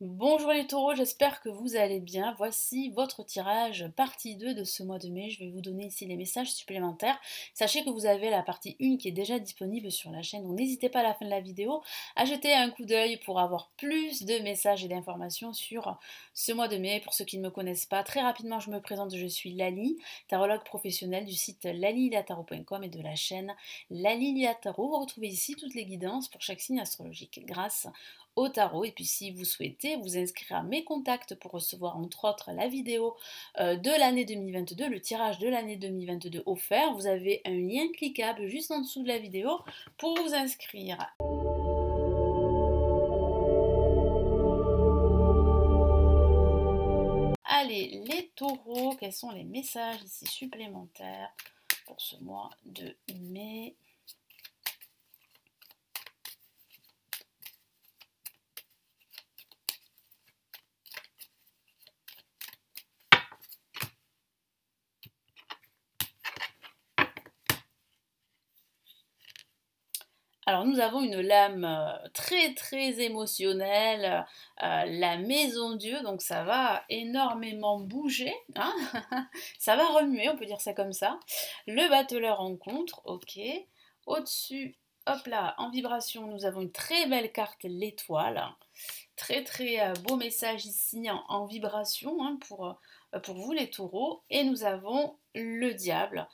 Bonjour les taureaux, j'espère que vous allez bien. Voici votre tirage partie 2 de ce mois de mai. Je vais vous donner ici les messages supplémentaires. Sachez que vous avez la partie 1 qui est déjà disponible sur la chaîne, donc n'hésitez pas à la fin de la vidéo à jeter un coup d'œil pour avoir plus de messages et d'informations sur ce mois de mai. Pour ceux qui ne me connaissent pas, très rapidement je me présente, je suis Lali, tarologue professionnelle du site laliliatarot.com et de la chaîne Lalilia Tarot. Vous retrouvez ici toutes les guidances pour chaque signe astrologique grâce au tarot. Et puis si vous souhaitez vous inscrire à mes contacts pour recevoir entre autres la vidéo de l'année 2022, le tirage de l'année 2022 offert, vous avez un lien cliquable juste en dessous de la vidéo pour vous inscrire. Allez, les taureaux, quels sont les messages ici supplémentaires pour ce mois de mai? Alors nous avons une lame très émotionnelle, la maison Dieu, donc ça va énormément bouger, hein. Ça va remuer, on peut dire ça comme ça. Le battleur en contre, ok. Au-dessus, hop là, en vibration, nous avons une très belle carte, l'étoile. Très beau message ici en vibration, hein, pour vous les taureaux. Et nous avons le diable,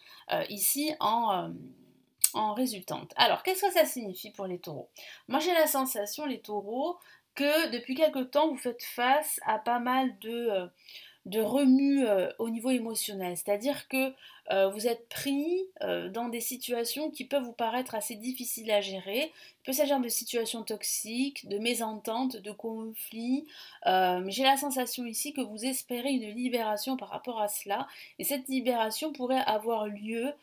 ici en résultante. Alors, qu'est-ce que ça signifie pour les taureaux? Moi, j'ai la sensation, les taureaux, que depuis quelque temps, vous faites face à pas mal de remue au niveau émotionnel. C'est-à-dire que vous êtes pris dans des situations qui peuvent vous paraître assez difficiles à gérer. Il peut s'agir de situations toxiques, de mésententes, de conflits. Mais j'ai la sensation ici que vous espérez une libération par rapport à cela. Et cette libération pourrait avoir lieu,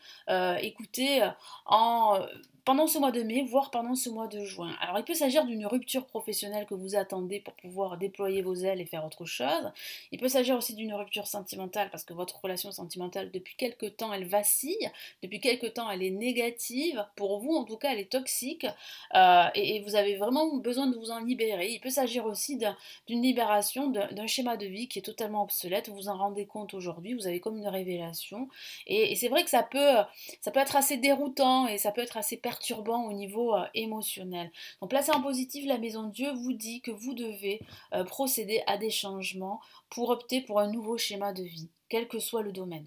écoutez, en pendant ce mois de mai, voire pendant ce mois de juin. Alors il peut s'agir d'une rupture professionnelle que vous attendez pour pouvoir déployer vos ailes et faire autre chose. Il peut s'agir aussi d'une rupture sentimentale parce que votre relation sentimentale, depuis quelque temps, elle vacille, depuis quelque temps, elle est négative. Pour vous, en tout cas, elle est toxique et vous avez vraiment besoin de vous en libérer. Il peut s'agir aussi d'une libération d'un schéma de vie qui est totalement obsolète. Vous vous en rendez compte aujourd'hui, vous avez comme une révélation. Et c'est vrai que ça peut être assez déroutant et ça peut être assez perturbant au niveau émotionnel. Donc placé en positif, la Maison de Dieu vous dit que vous devez procéder à des changements pour opter pour un nouveau schéma de vie, quel que soit le domaine,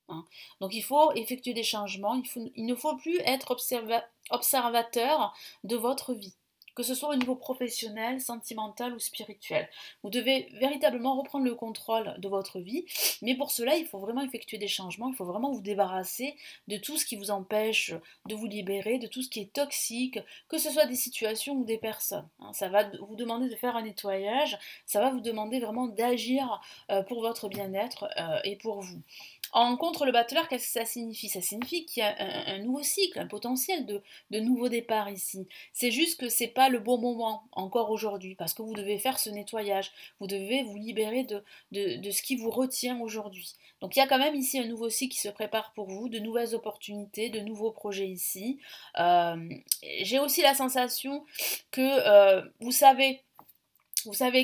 hein. Donc il faut effectuer des changements, il ne faut plus être observateur de votre vie, que ce soit au niveau professionnel, sentimental ou spirituel. Vous devez véritablement reprendre le contrôle de votre vie, mais pour cela, il faut vraiment effectuer des changements, il faut vraiment vous débarrasser de tout ce qui vous empêche de vous libérer, de tout ce qui est toxique, que ce soit des situations ou des personnes, hein. Ça va vous demander de faire un nettoyage, ça va vous demander vraiment d'agir pour votre bien-être et pour vous. En contre le battleur, qu'est-ce que ça signifie? Ça signifie qu'il y a un nouveau cycle, un potentiel de nouveau départ ici. C'est juste que c'est pas le bon moment encore aujourd'hui parce que vous devez faire ce nettoyage, vous devez vous libérer de ce qui vous retient aujourd'hui. Donc il y a quand même ici un nouveau cycle qui se prépare pour vous, de nouvelles opportunités, de nouveaux projets ici. Euh, j'ai aussi la sensation que vous savez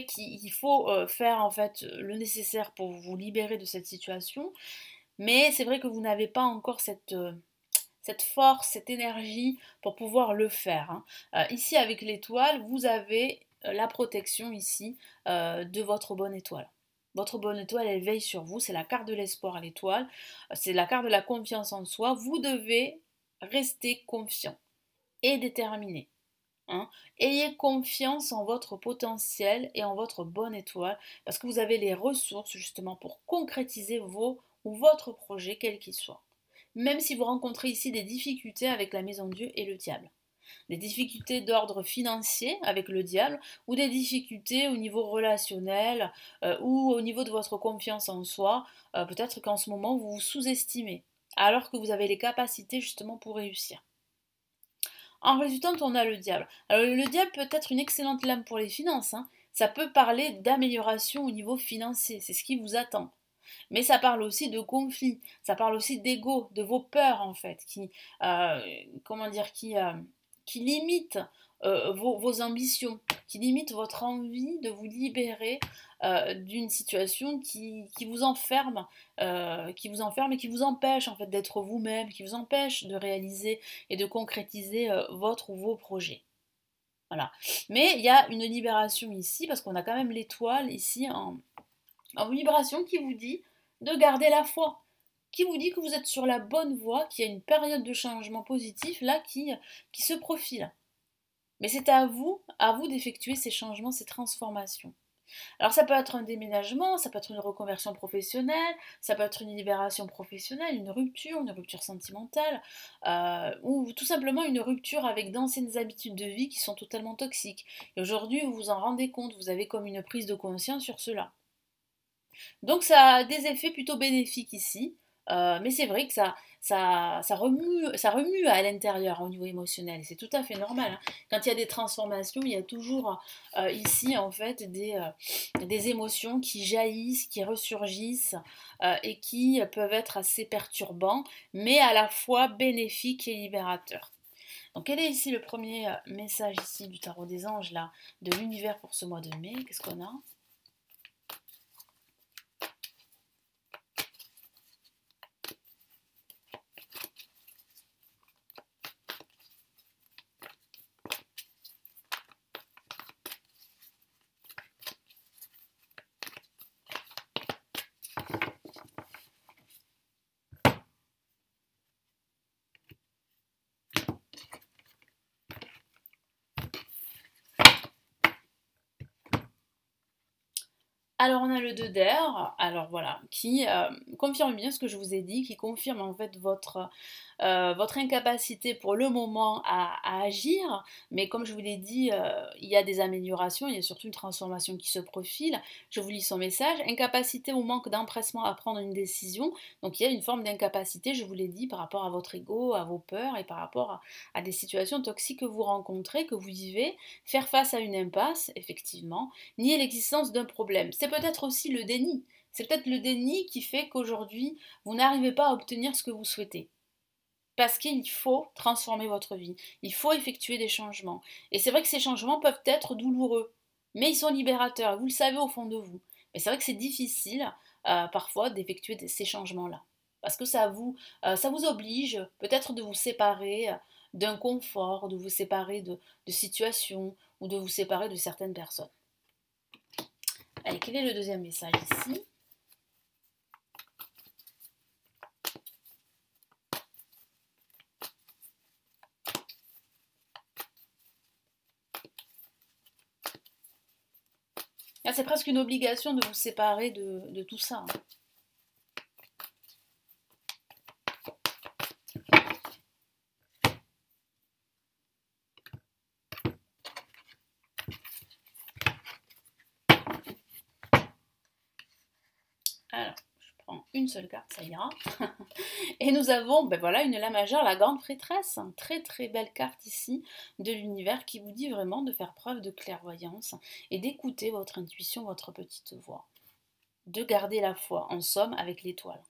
qu'il faut faire en fait le nécessaire pour vous libérer de cette situation, mais c'est vrai que vous n'avez pas encore cette force, cette énergie pour pouvoir le faire, hein. Ici avec l'étoile, vous avez la protection ici de votre bonne étoile. Votre bonne étoile, elle veille sur vous, c'est la carte de l'espoir à l'étoile, c'est la carte de la confiance en soi. Vous devez rester confiant et déterminé, hein. Ayez confiance en votre potentiel et en votre bonne étoile parce que vous avez les ressources justement pour concrétiser vos ou votre projet quel qu'il soit. Même si vous rencontrez ici des difficultés avec la maison de Dieu et le diable. Des difficultés d'ordre financier avec le diable ou des difficultés au niveau relationnel ou au niveau de votre confiance en soi. Peut-être qu'en ce moment vous vous sous-estimez alors que vous avez les capacités justement pour réussir. En résultante, on a le diable. Alors le diable peut être une excellente lame pour les finances, hein. Ça peut parler d'amélioration au niveau financier, c'est ce qui vous attend. Mais ça parle aussi de conflits, ça parle aussi d'ego, de vos peurs en fait, qui, comment dire, qui limitent vos ambitions, qui limite votre envie de vous libérer d'une situation qui vous enferme et qui vous empêche en fait d'être vous-même, qui vous empêche de réaliser et de concrétiser votre ou vos projets. Voilà. Mais il y a une libération ici, parce qu'on a quand même l'étoile ici en vibration qui vous dit de garder la foi, qui vous dit que vous êtes sur la bonne voie, qu'il y a une période de changement positif là qui se profile. Mais c'est à vous d'effectuer ces changements, ces transformations. Alors ça peut être un déménagement, ça peut être une reconversion professionnelle, ça peut être une libération professionnelle, une rupture sentimentale, ou tout simplement une rupture avec d'anciennes habitudes de vie qui sont totalement toxiques. Et aujourd'hui, vous vous en rendez compte, vous avez comme une prise de conscience sur cela. Donc ça a des effets plutôt bénéfiques ici, mais c'est vrai que ça remue à l'intérieur au niveau émotionnel. C'est tout à fait normal, hein. Quand il y a des transformations, il y a toujours ici en fait des émotions qui jaillissent, qui ressurgissent et qui peuvent être assez perturbants, mais à la fois bénéfiques et libérateurs. Donc quel est ici le premier message ici du tarot des anges là, de l'univers pour ce mois de mai? Qu'est-ce qu'on a? Alors on a le 2 d'air, alors voilà, qui confirme bien ce que je vous ai dit, qui confirme en fait votre incapacité pour le moment à agir, mais comme je vous l'ai dit, il y a des améliorations, il y a surtout une transformation qui se profile. Je vous lis son message, incapacité ou manque d'empressement à prendre une décision, donc il y a une forme d'incapacité, je vous l'ai dit, par rapport à votre ego, à vos peurs et par rapport à des situations toxiques que vous rencontrez, que vous vivez, faire face à une impasse, effectivement, nier l'existence d'un problème. C'est peut-être aussi le déni. C'est peut-être le déni qui fait qu'aujourd'hui, vous n'arrivez pas à obtenir ce que vous souhaitez. Parce qu'il faut transformer votre vie. Il faut effectuer des changements. Et c'est vrai que ces changements peuvent être douloureux, mais ils sont libérateurs. Vous le savez au fond de vous. Mais c'est vrai que c'est difficile parfois d'effectuer ces changements-là. Parce que ça vous oblige peut-être de vous séparer d'un confort, de vous séparer de situations ou de vous séparer de certaines personnes. Allez, quel est le deuxième message ici? Là, c'est presque une obligation de vous séparer de tout ça, hein. Alors, je prends une seule carte, ça ira. Et nous avons, ben voilà, une lame majeure, la grande prêtresse. Très très belle carte ici de l'univers qui vous dit vraiment de faire preuve de clairvoyance et d'écouter votre intuition, votre petite voix. De garder la foi, en somme, avec l'étoile.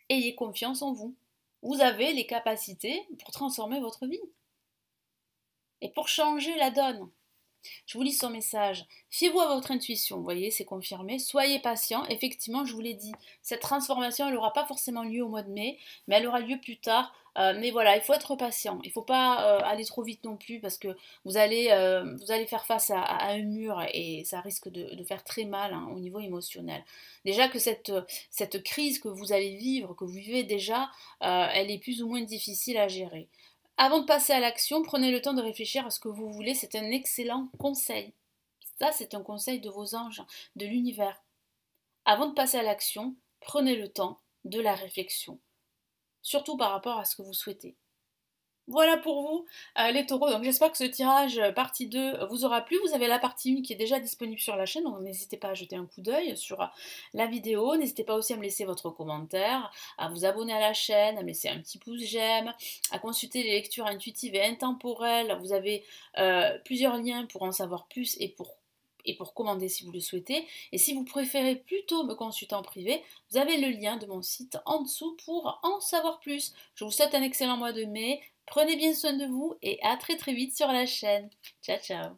Ayez confiance en vous. Vous avez les capacités pour transformer votre vie et pour changer la donne. Je vous lis son message. Fiez-vous à votre intuition, vous voyez, c'est confirmé. Soyez patient. Effectivement, je vous l'ai dit, cette transformation, elle n'aura pas forcément lieu au mois de mai, mais elle aura lieu plus tard. Mais voilà, il faut être patient. Il ne faut pas aller trop vite non plus parce que vous allez faire face à un mur et ça risque de faire très mal, hein, au niveau émotionnel. Déjà que cette crise que vous allez vivre, que vous vivez déjà, elle est plus ou moins difficile à gérer. Avant de passer à l'action, prenez le temps de réfléchir à ce que vous voulez. C'est un excellent conseil. Ça, c'est un conseil de vos anges, de l'univers. Avant de passer à l'action, prenez le temps de la réflexion. Surtout par rapport à ce que vous souhaitez. Voilà pour vous, les taureaux. Donc j'espère que ce tirage partie 2 vous aura plu. Vous avez la partie 1 qui est déjà disponible sur la chaîne, donc n'hésitez pas à jeter un coup d'œil sur la vidéo. N'hésitez pas aussi à me laisser votre commentaire, à vous abonner à la chaîne, à me laisser un petit pouce j'aime, à consulter les lectures intuitives et intemporelles. Vous avez plusieurs liens pour en savoir plus et pour commander si vous le souhaitez. Et si vous préférez plutôt me consulter en privé, vous avez le lien de mon site en dessous pour en savoir plus. Je vous souhaite un excellent mois de mai. Prenez bien soin de vous et à très très vite sur la chaîne. Ciao ciao.